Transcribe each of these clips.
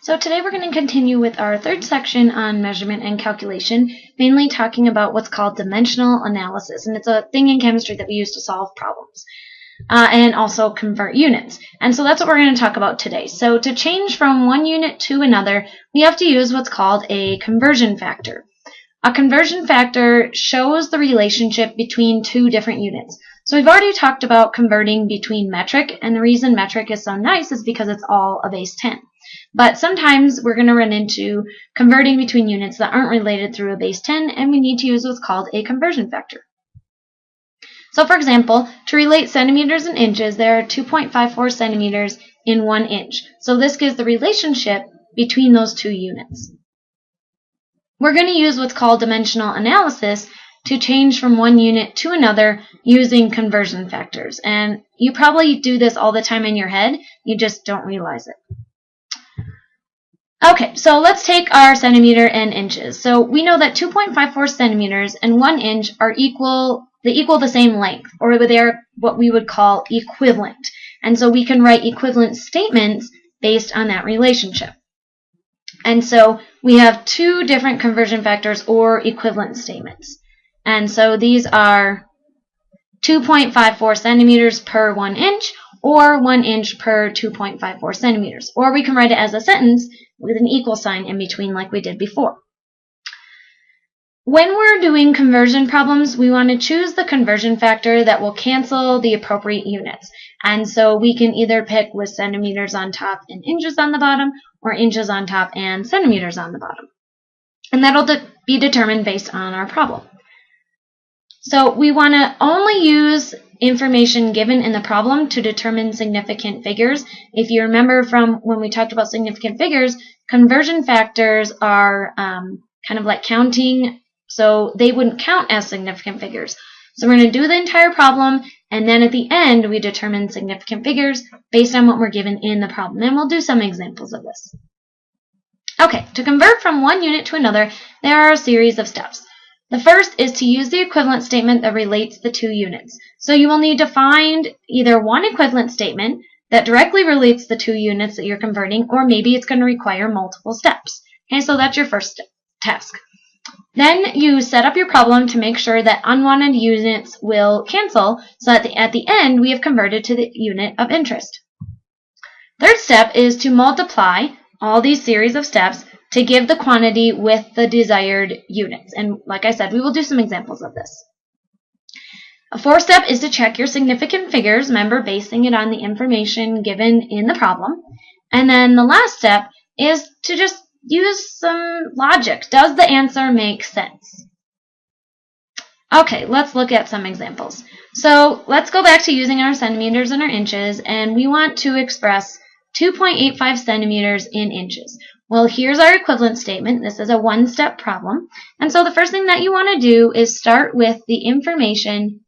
So today we're going to continue with our third section on measurement and calculation, mainly talking about what's called dimensional analysis. And it's a thing in chemistry that we use to solve problems and also convert units. And so that's what we're going to talk about today. So to change from one unit to another, we have to use what's called a conversion factor. A conversion factor shows the relationship between two different units. So we've already talked about converting between metric, and the reason metric is so nice is because it's all a base 10. But sometimes we're going to run into converting between units that aren't related through a base 10, and we need to use what's called a conversion factor. So for example, to relate centimeters and inches, there are 2.54 centimeters in 1 inch. So this gives the relationship between those two units. We're going to use what's called dimensional analysis to change from one unit to another using conversion factors. And you probably do this all the time in your head, you just don't realize it. Okay, so let's take our centimeter and inches. So we know that 2.54 centimeters and 1 inch are equal the same length, or they're what we would call equivalent. And so we can write equivalent statements based on that relationship. And so we have two different conversion factors or equivalent statements. And so these are 2.54 centimeters per 1 inch, or 1 inch per 2.54 centimeters. Or we can write it as a sentence with an equal sign in between like we did before. When we're doing conversion problems, we want to choose the conversion factor that will cancel the appropriate units. And so we can either pick with centimeters on top and inches on the bottom, or inches on top and centimeters on the bottom. And that'll be determined based on our problem. So we want to only use information given in the problem to determine significant figures. If you remember from when we talked about significant figures, conversion factors are kind of like counting, so they wouldn't count as significant figures. So we're going to do the entire problem, and then at the end we determine significant figures based on what we're given in the problem. And we'll do some examples of this. Okay, to convert from one unit to another, there are a series of steps. The first is to use the equivalent statement that relates the two units. So you will need to find either one equivalent statement that directly relates the two units that you're converting, or maybe it's going to require multiple steps. Okay, so that's your first task. Then you set up your problem to make sure that unwanted units will cancel, so that at the end we have converted to the unit of interest. Third step is to multiply all these series of steps to give the quantity with the desired units. And like I said, we will do some examples of this. A fourth step is to check your significant figures, remember, basing it on the information given in the problem. And then the last step is to just use some logic. Does the answer make sense? Okay, let's look at some examples. So let's go back to using our centimeters and our inches, and we want to express 2.85 centimeters in inches. Well, here's our equivalent statement. This is a one-step problem. And so the first thing that you want to do is start with the information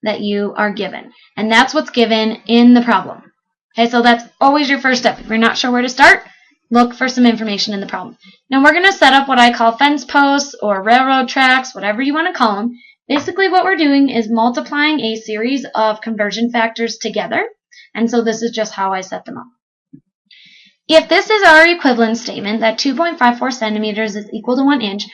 that you are given. And that's what's given in the problem. Okay, so that's always your first step. If you're not sure where to start, look for some information in the problem. Now we're going to set up what I call fence posts or railroad tracks, whatever you want to call them. Basically what we're doing is multiplying a series of conversion factors together. And so this is just how I set them up. If this is our equivalent statement, that 2.54 centimeters is equal to 1 inch,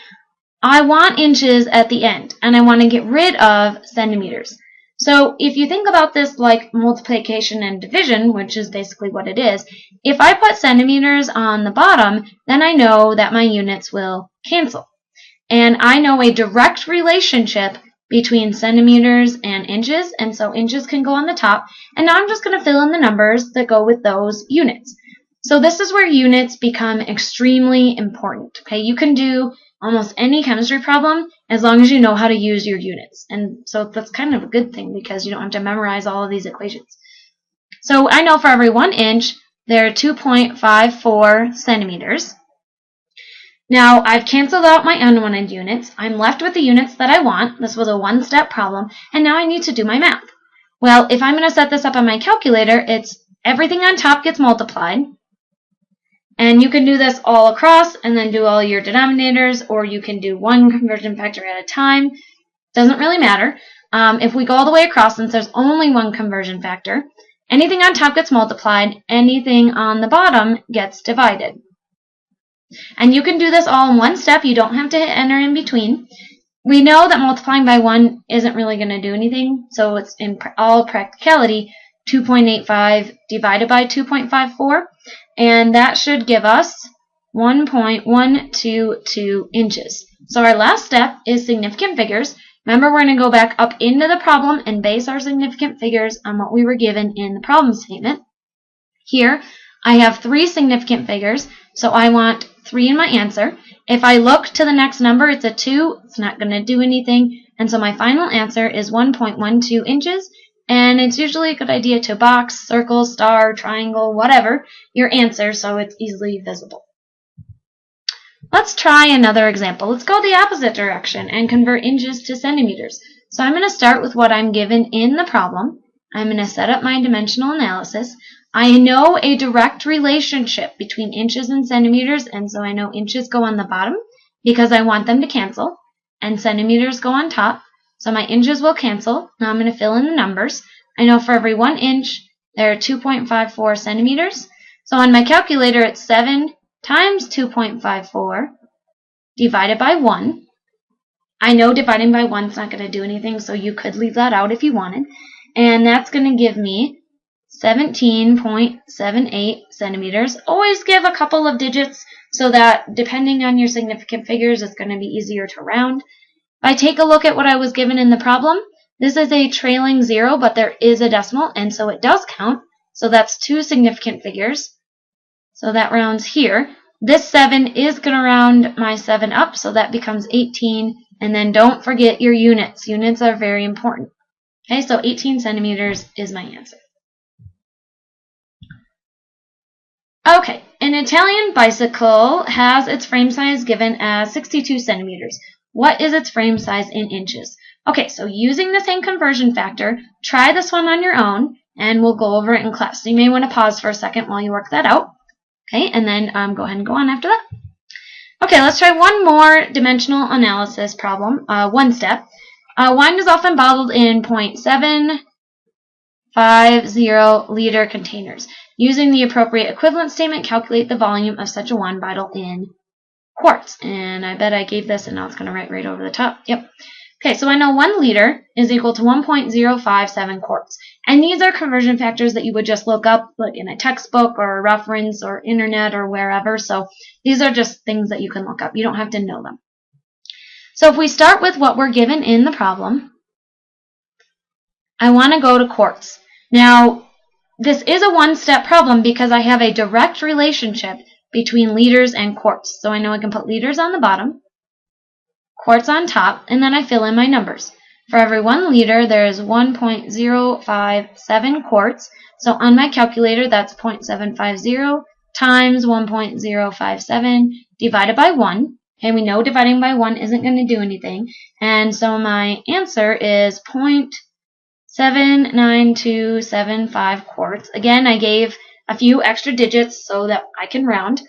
I want inches at the end, and I want to get rid of centimeters. So if you think about this like multiplication and division, which is basically what it is, if I put centimeters on the bottom, then I know that my units will cancel. And I know a direct relationship between centimeters and inches, and so inches can go on the top, and now I'm just going to fill in the numbers that go with those units. So this is where units become extremely important. Okay, you can do almost any chemistry problem as long as you know how to use your units. And so that's kind of a good thing because you don't have to memorize all of these equations. So I know for every 1 inch, there are 2.54 centimeters. Now I've canceled out my unwanted units. I'm left with the units that I want. This was a one-step problem, and now I need to do my math. Well, if I'm going to set this up on my calculator, it's everything on top gets multiplied. And you can do this all across and then do all your denominators, or you can do one conversion factor at a time. Doesn't really matter. If we go all the way across, since there's only one conversion factor, anything on top gets multiplied, anything on the bottom gets divided. And you can do this all in one step. You don't have to hit enter in between. We know that multiplying by 1 isn't really going to do anything, so it's in all practicality 2.85 divided by 2.54, and that should give us 1.122 inches. So our last step is significant figures. Remember, we're going to go back up into the problem and base our significant figures on what we were given in the problem statement. Here, I have 3 significant figures, so I want 3 in my answer. If I look to the next number, it's a 2. It's not going to do anything. And so my final answer is 1.12 inches. And it's usually a good idea to box, circle, star, triangle, whatever, your answer so it's easily visible. Let's try another example. Let's go the opposite direction and convert inches to centimeters. So I'm going to start with what I'm given in the problem. I'm going to set up my dimensional analysis. I know a direct relationship between inches and centimeters, and so I know inches go on the bottom because I want them to cancel, and centimeters go on top, so my inches will cancel. Now I'm going to fill in the numbers. I know for every 1 inch, there are 2.54 centimeters. So on my calculator, it's 7 times 2.54 divided by 1. I know dividing by 1 is not going to do anything, so you could leave that out if you wanted. And that's going to give me 17.78 centimeters. Always give a couple of digits so that depending on your significant figures, it's going to be easier to round. If I take a look at what I was given in the problem, this is a trailing 0, but there is a decimal, and so it does count. So that's 2 significant figures. So that rounds here. This 7 is going to round my 7 up, so that becomes 18. And then don't forget your units. Units are very important. Okay, so 18 centimeters is my answer. Okay, an Italian bicycle has its frame size given as 62 centimeters. What is its frame size in inches? Okay, so using the same conversion factor, try this one on your own, and we'll go over it in class. So you may want to pause for a second while you work that out. Okay, and then go ahead and go on after that. Okay, let's try one more dimensional analysis problem, one step. Wine is often bottled in 0.750 liter containers. Using the appropriate equivalence statement, calculate the volume of such a wine bottle in quarts. And I bet I gave this, and now it's going to write right over the top. Yep. Okay, so I know 1 liter is equal to 1.057 quarts. And these are conversion factors that you would just look up like in a textbook or a reference or internet or wherever. So these are just things that you can look up. You don't have to know them. So if we start with what we're given in the problem, I want to go to quarts. Now, this is a one-step problem because I have a direct relationship between liters and quarts. So I know I can put liters on the bottom, quarts on top, and then I fill in my numbers. For every 1 liter, there is 1.057 quarts. So on my calculator, that's 0.750 times 1.057 divided by 1. And we know dividing by 1 isn't going to do anything. And so my answer is 0.79275 quarts. Again, I gave a few extra digits so that I can round. If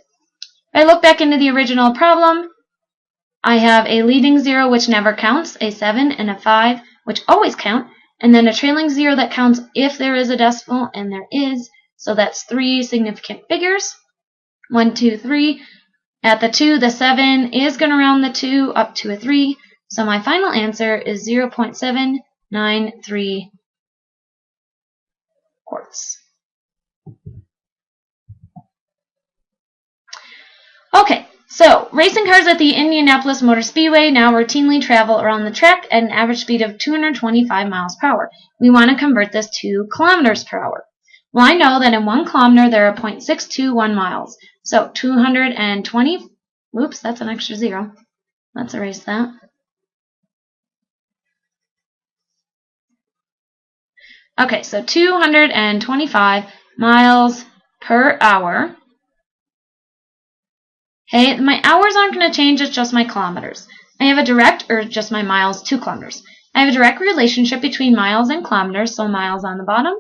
I look back into the original problem, I have a leading 0 which never counts, a 7 and a 5 which always count, and then a trailing 0 that counts if there is a decimal, and there is. So that's 3 significant figures. 1, 2, 3. At the 2, the 7 is going to round the 2 up to a 3. So my final answer is 0.793 quarts. Okay, so racing cars at the Indianapolis Motor Speedway now routinely travel around the track at an average speed of 225 miles per hour. We want to convert this to kilometers per hour. Well, I know that in 1 kilometer there are 0.621 miles. So 220, oops, that's an extra 0. Let's erase that. Okay, so 225 miles per hour. Okay, my hours aren't going to change, it's just my kilometers. I have a direct, or just my miles, 2 kilometers. I have a direct relationship between miles and kilometers, so miles on the bottom,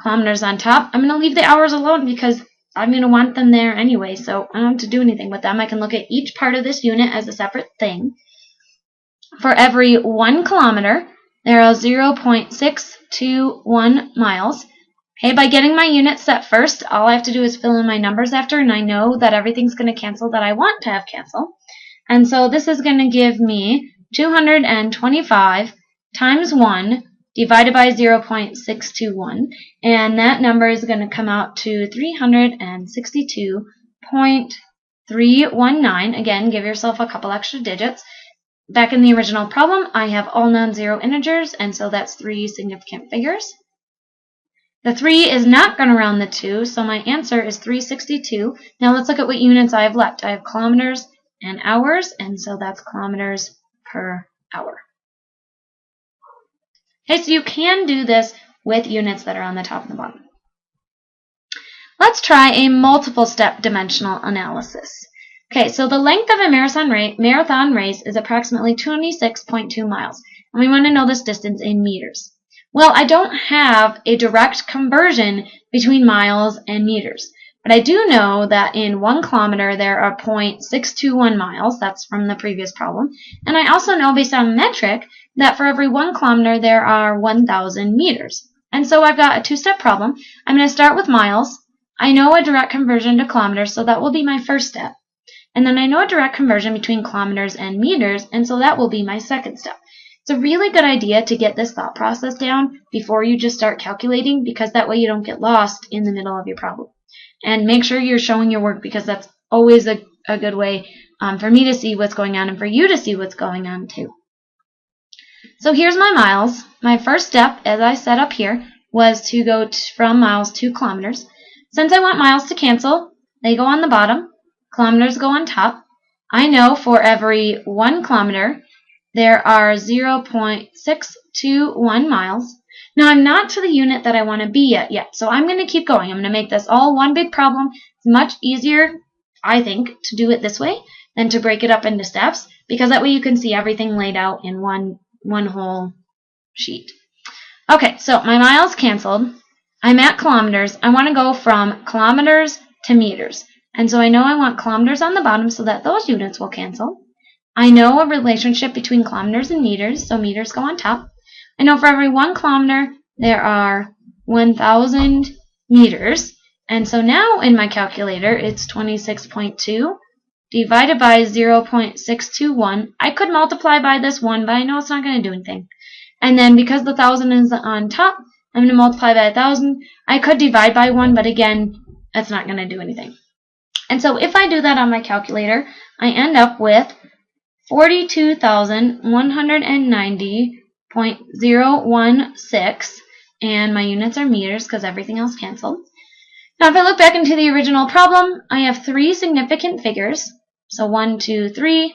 kilometers on top. I'm going to leave the hours alone because I'm going to want them there anyway, so I don't have to do anything with them. I can look at each part of this unit as a separate thing. For every 1 kilometer, there are 0.621 miles. Okay, by getting my units set first, all I have to do is fill in my numbers after, and I know that everything's going to cancel that I want to have cancel. And so this is going to give me 225 times 1 divided by 0.621, and that number is going to come out to 362.319. Again, give yourself a couple extra digits. Back in the original problem, I have all non-zero integers, and so that's 3 significant figures. The 3 is not going to round the 2, so my answer is 362. Now let's look at what units I have left. I have kilometers and hours, and so that's kilometers per hour. Okay, so you can do this with units that are on the top and the bottom. Let's try a multiple step dimensional analysis. Okay, so the length of a marathon race is approximately 26.2 miles, and we want to know this distance in meters. Well, I don't have a direct conversion between miles and meters, but I do know that in 1 kilometer there are 0.621 miles. That's from the previous problem. And I also know based on metric that for every 1 kilometer there are 1,000 meters. And so I've got a two-step problem. I'm going to start with miles. I know a direct conversion to kilometers, so that will be my first step. And then I know a direct conversion between kilometers and meters, and so that will be my second step. It's a really good idea to get this thought process down before you just start calculating, because that way you don't get lost in the middle of your problem. And make sure you're showing your work, because that's always a good way for me to see what's going on and for you to see what's going on too. So here's my miles. My first step, as I set up here, was to go from miles to kilometers. Since I want miles to cancel, they go on the bottom, kilometers go on top. I know for every 1 kilometer, there are 0.621 miles. Now, I'm not to the unit that I want to be at yet, so I'm going to keep going. I'm going to make this all one big problem. It's much easier, I think, to do it this way than to break it up into steps, because that way you can see everything laid out in one whole sheet. Okay, so my miles canceled. I'm at kilometers. I want to go from kilometers to meters. And so I know I want kilometers on the bottom so that those units will cancel. I know a relationship between kilometers and meters, so meters go on top. I know for every 1 kilometer, there are 1,000 meters. And so now in my calculator, it's 26.2 divided by 0.621. I could multiply by this 1, but I know it's not going to do anything. And then because the 1,000 is on top, I'm going to multiply by 1,000. I could divide by 1, but again, that's not going to do anything. And so if I do that on my calculator, I end up with 42,190.016, and my units are meters because everything else canceled. Now if I look back into the original problem, I have 3 significant figures, so 1, 2, 3.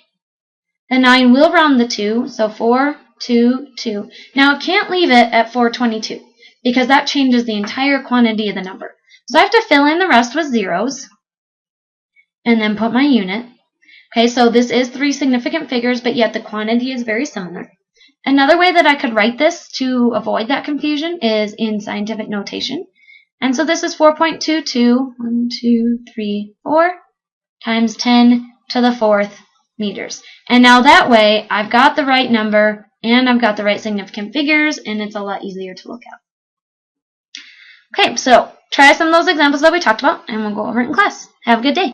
The 9 will round the 2, so 4, 2, 2. Now it can't leave it at 422 because that changes the entire quantity of the number. So I have to fill in the rest with zeros and then put my unit. Okay, so this is 3 significant figures, but yet the quantity is very similar. Another way that I could write this to avoid that confusion is in scientific notation. And so this is 4.22, 1, 2, 3, 4, times 10 to the 4th meters. And now that way, I've got the right number, and I've got the right significant figures, and it's a lot easier to look at. Okay, so try some of those examples that we talked about, and we'll go over it in class. Have a good day.